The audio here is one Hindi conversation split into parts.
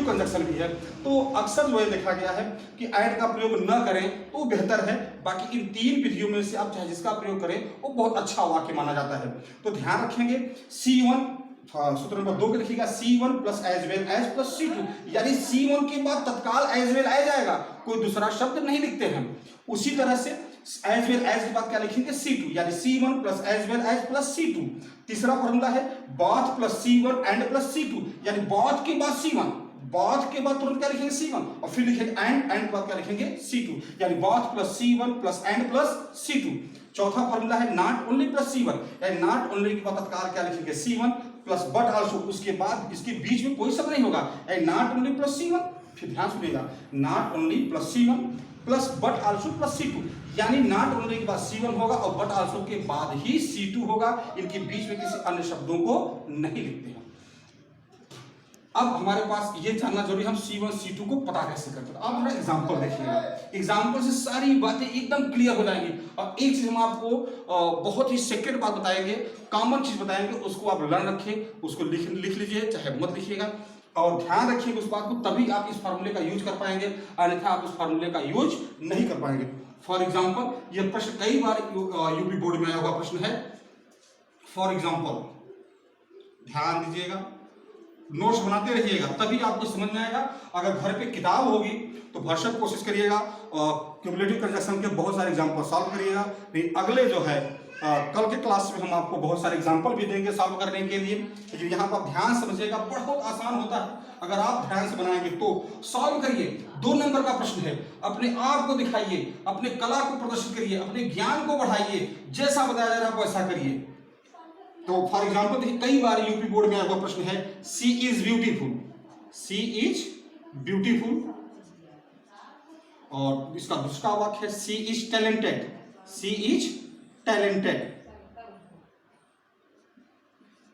कंजक्शन भी है। तो अक्सर जो है देखा गया है कि ऐड का प्रयोग न करें तो बेहतर है। बाकी इन 3 विधियों में से आप चाहे जिसका प्रयोग करें वो बहुत अच्छा वाक्य माना जाता है। तो ध्यान रखेंगे C1 सूत्र नंबर 2 के लिखिएगा C1 plus as well as plus C2, यानी C1 के बाद तत्काल एज वेल आ जाएगा, कोई दूसरा शब्द नहीं लिखते हैं। उसी तरह से एज वेल एज के बाद क्या लिखेंगे C2, यानी C1 plus as well as plus C2। तीसरा फॉर्मूला है both plus C1 and plus C2, यानी both के बाद C1, both के बाद तुरंत क्या लिखेंगे C1 और फिर लिखेंगे एंड के बाद क्या लिखेंगे C2, यानी both plus C1 plus and plus C2। चौथा फॉर्मूला है नॉट ओनली प्लस C1, यानी नॉट ओनली के बाद तत्काल क्या लिखेंगे C1 प्लस बट आल्सो, उसके बाद इसके बीच में कोई शब्द नहीं होगा, यानी नॉट ओनली प्लस C1। फिर ध्यान सुनिएगा, not only plus C1 plus but also plus C2, यानी नॉट ओनली के बाद C1 होगा और बट आल्सो के बाद ही C2 होगा, इनके बीच में किसी अन्य शब्दों को नहीं लिखते हैं। अब हमारे पास ये जानना जरूरी, हम C1 C2 को पता कैसे करते हैं। अब हमारा एग्जांपल देखिएगा, एग्जांपल से सारी बातें एकदम क्लियर हो जाएंगी। और एक चीज हम आपको बहुत ही सेक्रेट बात बताएंगे, कॉमन चीज बताएंगे, उसको आप लर्न रखें, उसको लिख लीजिए, चाहे मत लिखिएगा, और ध्यान रखिएगा उस बात को, तभी आप इस फार्मूले का यूज कर पाएंगे, अन्यथा आप उस फार्मूले का यूज नहीं कर पाएंगे। फॉर एग्जाम्पल, यह प्रश्न कई बार यूपी बोर्ड में आया हुआ प्रश्न है। फॉर एग्जाम्पल, ध्यान दीजिएगा, नोट्स बनाते रहिएगा तभी आपको समझ में आएगा। अगर घर पे किताब होगी तो भरसक कोशिश करिएगा और क्यूमुलेटिव कंजक्शन के बहुत सारे एग्जाम्पल सॉल्व करिएगा। नहीं अगले जो है कल के क्लास में हम आपको बहुत सारे एग्जाम्पल भी देंगे सॉल्व करने के लिए, लेकिन यहाँ पर आप ध्यान समझिएगा, बहुत आसान होता है। अगर आप ध्यान से बनाएंगे तो सॉल्व करिए। 2 नंबर का प्रश्न है, अपने आप को दिखाइए, अपने कला को प्रदर्शित करिए, अपने ज्ञान को बढ़ाइए, जैसा बताया जा रहा है वैसा करिए। तो फॉर एग्जाम्पल देखिए, कई बार यूपी बोर्ड में आया हुआ प्रश्न है, she is beautiful, she is beautiful, और इसका दूसरा वाक्य है she is talented, she is talented.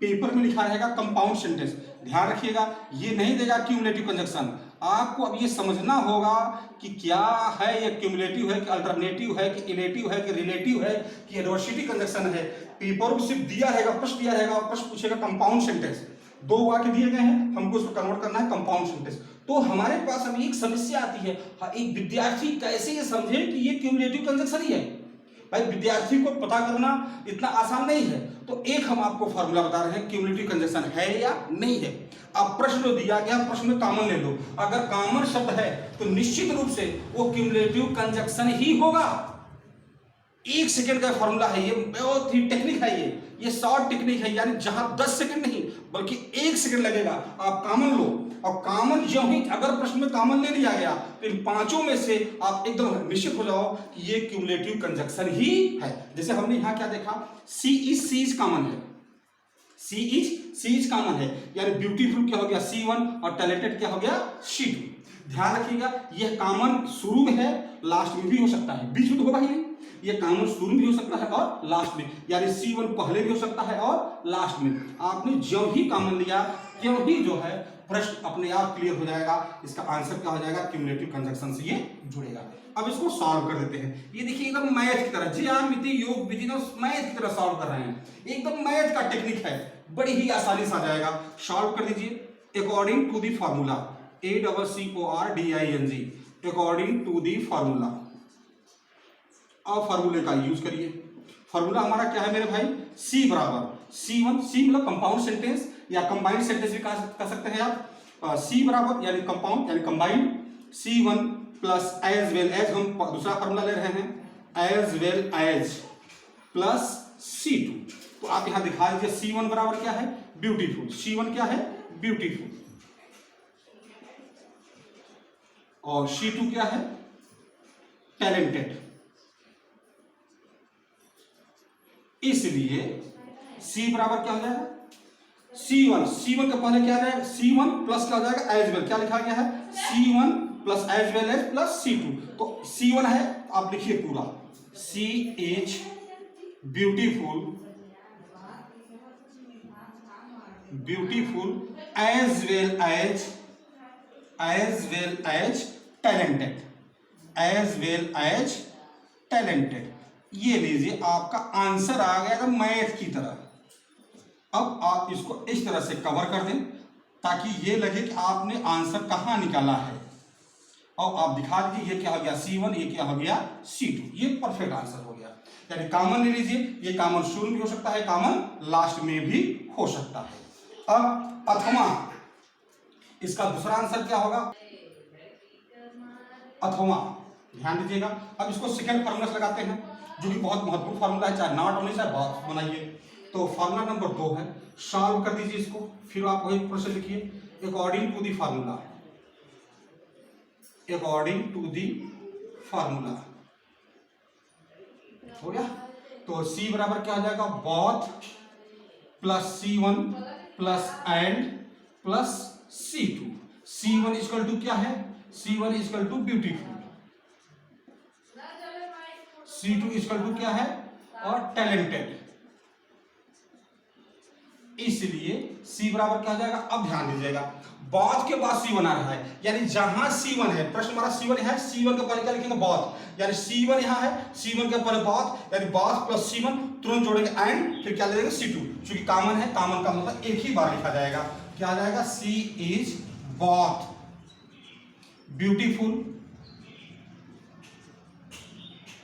Paper में लिखा रहेगा कंपाउंड सेंटेंस। ध्यान रखिएगा, ये नहीं देगा क्यूमुलेटिव कंजक्शन। आपको अब ये समझना होगा कि क्या है, ये क्यूमुलेटिव है कि अल्टरनेटिव है कि इलेटिव है कि रिलेटिव है कि एडवर्सिटी कंजक्शन है। पेपर को सिर्फ दिया रहेगा, प्रश्न दिया रहेगा और प्रश्न पूछेगा कंपाउंड सेंटेंस, 2 वाक्य दिए गए हैं, हमको उसको कन्वर्ट करना है कंपाउंड सेंटेंस। तो हमारे पास अभी एक समस्या आती है, एक विद्यार्थी कैसे ये समझे कि ये क्यूमुलेटिव कंजक्शन ही है। भाई विद्यार्थी को पता करना इतना आसान नहीं है। तो एक हम आपको फॉर्मूला बता रहे हैं, क्यूमुलेटिव कंजक्शन है या नहीं है। अब प्रश्न जो दिया गया, प्रश्न में कॉमन ले लो, अगर कॉमन शब्द है तो निश्चित रूप से वो क्यूमुलेटिव कंजक्शन ही होगा। 1 सेकंड का फॉर्मूला है, ये बहुत ही टेक्निक है, ये शॉर्ट टेक्निक है, यानी जहां 10 सेकंड नहीं बल्कि 1 सेकंड लगेगा। आप कॉमन लो, और कॉमन जो ही अगर प्रश्न में कॉमन ले लिया गया तो इन 5 में से आप एकदम निश्चित हो जाओ कि ये क्यूमुलेटिव कंजक्शन ही है। जैसे हमने यहां क्या देखा, सी इज कॉमन है, सी इज कॉमन है, यानी ब्यूटीफुल क्या हो गया C1 और टैलेंटेड क्या हो गया C2। ध्यान रखिएगा, यह कॉमन शुरू में है, लास्ट में भी हो सकता है, बीच में तो होगा ही नहीं। ये कॉमन शुरू में भी हो सकता है और लास्ट में, यानी C1 पहले भी हो सकता है और लास्ट में। आपने जो ही कॉमन लिया क्यों ही जो है प्रश्न अपने आप क्लियर हो जाएगा, इसका आंसर क्या हो जाएगा, क्यूमुलेटिव कंजक्शन से ये जुड़ेगा। अब इसको सॉल्व कर देते हैं। ये देखिए एकदम मैथ की तरह, ज्यामिति योग विधि ना मैथ की तरह सॉल्व कर रहे हैं, एकदम मैथ का टेक्निक है, बड़ी ही आसानी से आ जाएगा। सॉल्व कर दीजिए according to the formula, ACCORDING, according to the formula. अब फार्मूले का यूज करिए। फार्मूला हमारा क्या है मेरे भाई, C बराबर C1, C मतलब कंपाउंड सेंटेंस या कंबाइंड सेंटेंस भी कह सकते हैं आप। C बराबर यानी कंपाउंड यानी combined, C1 plus as well as, हम दूसरा फार्मूला ले रहे हैं, as well as plus C2। तो आप यहां दिखा दीजिए C1 बराबर क्या है, ब्यूटीफुल, C1 क्या है, ब्यूटीफुल, और C2 क्या है, टैलेंटेड। इसलिए C बराबर क्या हो जाएगा, C1 का पहले क्या जाएगा, C1 प्लस क्या हो जाएगा, एज वेल, क्या लिखा गया है, C1 plus as well as plus C2। तो C1 है, आप लिखिए पूरा, C is beautiful, as well as talented, as well as talented. ये लीजिए आपका आंसर आ गया था मैथ की तरह। अब आप इसको इस तरह से कवर कर दें, ताकि ये लगे कि आपने आंसर कहाँ निकाला है, और आप दिखा दीजिए ये क्या हो गया C1, ये क्या हो गया C2, ये परफेक्ट आंसर हो गया। यानी कॉमन ले लीजिए, ये कॉमन शुरू में भी हो सकता है, कॉमन लास्ट में भी हो सकता है। अब अथवा, इसका दूसरा आंसर क्या होगा, अथवा, ध्यान दीजिएगा। अब इसको सेकंड फार्मूला से लगाते हैं, जो कि बहुत महत्वपूर्ण फार्मूला है, चाहे नॉट होने चाहे बॉक्स बनाइए। तो फार्मूला नंबर 2 है, सॉल्व कर दीजिए इसको, फिर आप वही प्रोसेस लिखिए, according to the formula, according to the formula हो गया। तो C बराबर क्या हो जाएगा, both plus C1 plus and plus C2। C1 equal to क्या है, C1 equal to beautiful, C2 equal to क्या है, और टैलेंटेड। इसलिए C बराबर क्या हो जाएगा, अब ध्यान दीजिएगा, बॉथ के बाद C1 आ रहा है, यानी जहां C1 है, प्रश्न हमारा C1 है, C1 के पहले क्या लिखेंगे, बॉथ, यानी C1 यहां है, C1 के पहले बॉथ, यानी बॉथ प्लस C1 तुरंत जोड़ेंगे एंड, फिर क्या ले लेंगे C2, क्योंकि कॉमन है, कॉमन का मतलब एक ही बार लिखा जाएगा, क्या आ जाएगा, C is both beautiful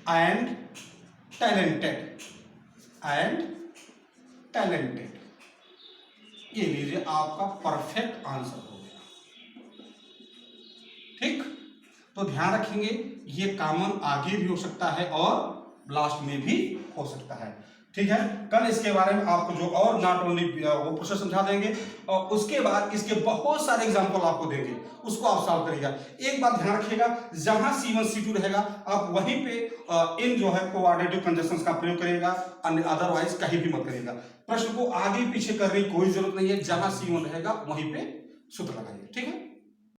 and talented, and talented. ये लीजिए आपका परफेक्ट आंसर हो गया। ठीक, तो ध्यान रखेंगे ये कॉमन आगे भी हो सकता है और लास्ट में भी हो सकता है। ठीक है, कल इसके बारे में आपको जो और नॉट ओनली वो प्रोसेस समझा देंगे, और उसके बाद इसके बहुत सारे एग्जांपल आपको देंगे, उसको आप सॉल्व करिएगा। एक बात ध्यान रखिएगा, जहां C1 C2 रहेगा आप वहीं पे इन जो है कोऑर्डिनेटिव कंजंक्शंस का प्रयोग करिएगा, अदरवाइज कहीं भी मत करिएगा। प्रश्न को आगे पीछे करने की कोई जरूरत नहीं है, जहां C1 रहेगा वहीं पे सूत्र लगाइए। ठीक है।